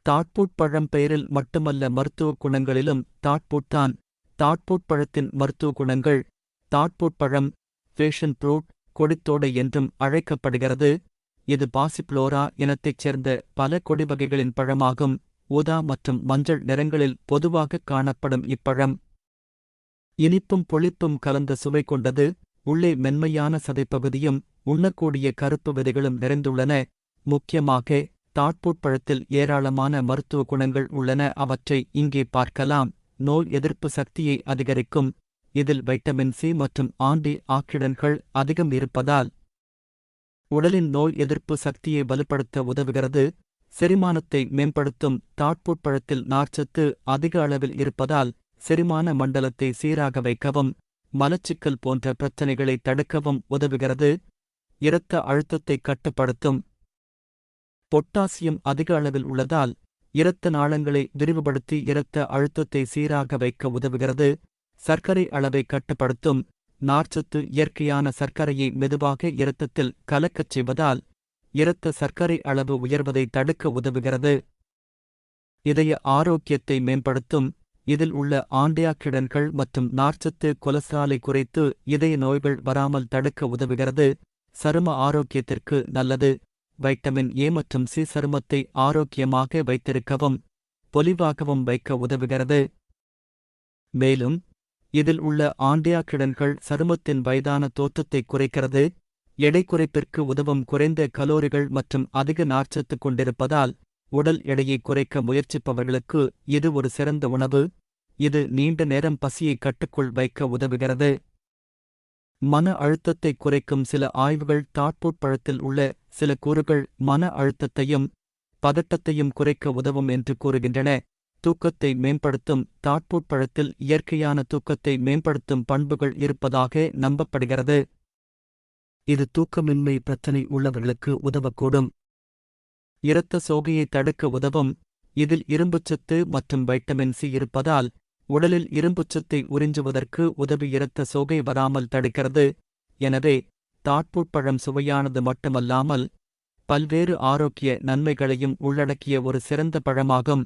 தாட்பூட் பழம் பெயரில் மட்டுமல்ல மருத்துவ குணங்களிலும் தாட்பூட்தான். தாட்பூட் பழத்தின் மருத்துவ குணங்கள். தாட்பூட் பழம் பேஷன் ஃப்ரூட், கொடித்தோடை என்றும் அழைக்கப்படுகிறது. இது பாசிப்ளோரா இனத்தைச் சேர்ந்த பல கொடி வகைகளின் பழமாகும். ஊதா மற்றும் மஞ்சள் நிறங்களில் பொதுவாக காணப்படும் இப்பழம் இனிப்பும் புளிப்பும் கலந்த சுவை கொண்டது. உள்ளே மென்மையான சதைப்பகுதியும் உண்ணக்கூடிய கருப்பு விதைகளும் நிறைந்துள்ளன. முக்கியமாக தாட்பூட் பழத்தில் ஏராளமான மருத்துவ குணங்கள் உள்ளன. அவற்றை இங்கே பார்க்கலாம். நோய் எதிர்ப்பு சக்தியை அதிகரிக்கும். இதில் வைட்டமின் சி மற்றும் ஆன்டி ஆக்சிடன்ட்கள் அதிகம் இருப்பதால் உடலின் நோய் எதிர்ப்பு சக்தியை வலுப்படுத்த உதவுகிறது. செரிமானத்தை மேம்படுத்தும். தாட்பூட் பழத்தில் நார்ச்சத்து அதிக அளவில் இருப்பதால் செரிமான மண்டலத்தை சீராக வைக்கவும் மலச்சிக்கல் போன்ற பிரச்சனைகளை தடுக்கவும் உதவுகிறது. இரத்த அழுத்தத்தை கட்டுப்படுத்தும். பொட்டாசியம் அதிக அளவில் உள்ளதால் இரத்த நாளங்களை விரிவுபடுத்தி இரத்த அழுத்தத்தை சீராக வைக்க உதவுகிறது. சர்க்கரை அளவை கட்டுப்படுத்தும். நார்ச்சத்து இயற்கையான சர்க்கரையை மெதுவாக இரத்தத்தில் கலக்கச் செய்வதால் இரத்த சர்க்கரை அளவு உயர்வதை தடுக்க உதவுகிறது. இதய ஆரோக்கியத்தை மேம்படுத்தும். இதில் உள்ள ஆன்டிஆக்சிடன்ட்கள் மற்றும் நார்ச்சத்து கொலஸ்ட்ராலை குறைத்து இதய நோய்கள் வராமல் தடுக்க உதவுகிறது. சரும ஆரோக்கியத்திற்கு நல்லது. வைட்டமின் ஏ மற்றும் சி சருமத்தை ஆரோக்கியமாக வைத்திருக்கவும் பொலிவாகவும் வைக்க உதவுகிறது. மேலும் இதில் உள்ள ஆன்டிஆக்சிடன்ட்கள் சருமத்தின் வயதான தோற்றத்தை குறைக்கிறது. எடை குறைப்பிற்கு உதவும். குறைந்த கலோரிகள் மற்றும் அதிக நார்ச்சத்து கொண்டிருப்பதால் உடல் எடையை குறைக்க முயற்சிப்பவர்களுக்கு இது ஒரு சிறந்த உணவு. இது நீண்ட நேரம் பசியை கட்டுக்குள் வைக்க உதவுகிறது. மன அழுத்தத்தை குறைக்கும். சில ஆய்வுகள் தாட்பூட் பழத்தில் உள்ள சில கூறுகள் மன அழுத்தத்தையும் பதட்டத்தையும் குறைக்க உதவும் என்று கூறுகின்றன. தூக்கத்தை மேம்படுத்தும். தாட்பூட் பழத்தில் இயற்கையான தூக்கத்தை மேம்படுத்தும் பண்புகள் இருப்பதாக நம்பப்படுகிறது. இது தூக்கமின்மை பிரச்சனை உள்ளவர்களுக்கு உதவக்கூடும். இரத்த சோகையை தடுக்க உதவும். இதில் இரும்புச்சத்து மற்றும் வைட்டமின் சி இருப்பதால் உடலில் இரும்புச்சத்தை உறிஞ்சுவதற்கு உதவி இரத்த சோகை வராமல் தடுக்கிறது. எனவே தாட்பூட் பழம் சுவையானது மட்டுமல்லாமல் பல்வேறு ஆரோக்கிய நன்மைகளையும் உள்ளடக்கிய ஒரு சிறந்த பழமாகும்.